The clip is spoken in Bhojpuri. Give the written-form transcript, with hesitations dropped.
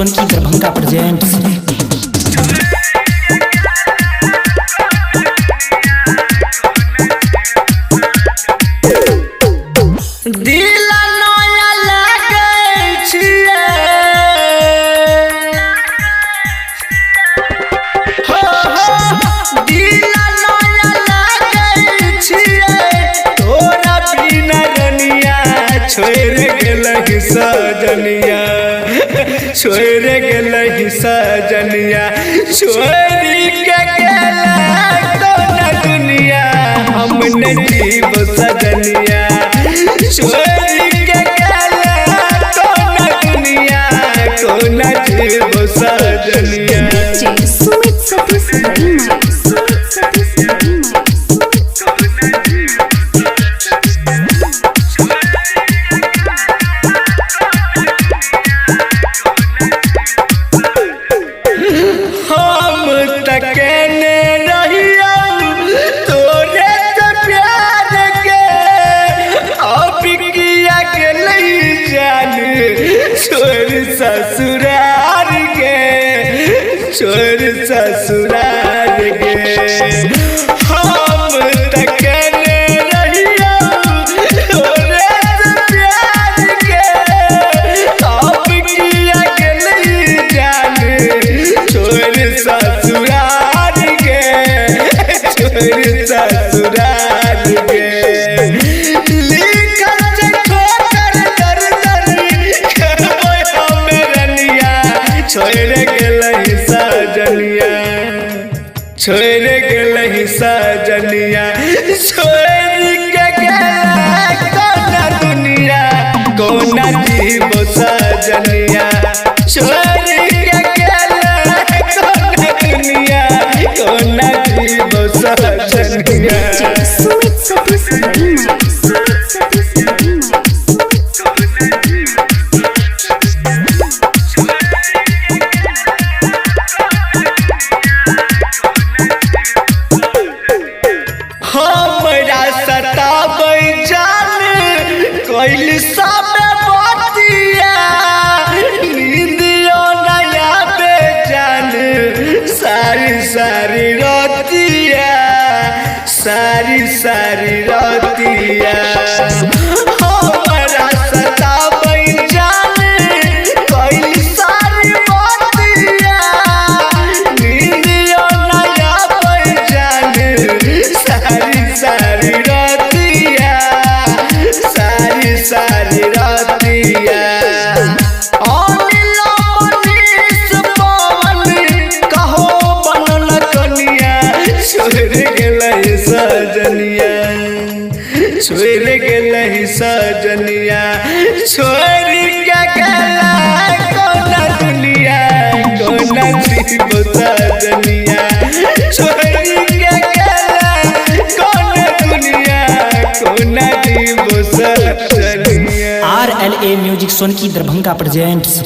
सोनकी दरभंगा प्रेजेंट्स। छोड़ गेलहि सजनिया छोड़ी के गेला कौन दुनिया हम न जीव सजनिया छोड़ी के गेला कौन दुनिया कौन जीव सजनिया। ससुरार के छोड़ ससुरार के हम तकने रहिया तोरे प्यार के अब किया गेली जान छोड़ ससुरार के छोड़ ससुरार के छोड़ गेलहि सजनिया छोड़ गेलहि सजनिया छोड़ के गेला कौन दुनिया कौन जीव सजनिया छोड़ के गेला कौन दुनिया कौन जीव सजनिया। हमरा सताबै जान कोइल सब बतिया नींदियो नया बेजान सारी सारी रतिया सारी सारी रतिया हमरा सताबै जान कोइल सारी बतिया नींदियो नया बेजान सारी सारी रतिया सारी सारी रतिया कहो बनल कनिया छोड़ गेलहि सजनिया छोड़ गेलहि सजनिया छोड़ के गेला कौन दुनिया कौन जीव सजनिया छोड़ के गेला कौन दुनिया कौन जीव सजनिया। RLA म्यूजिक सोनकी दरभंगा प्रेजेंट्स।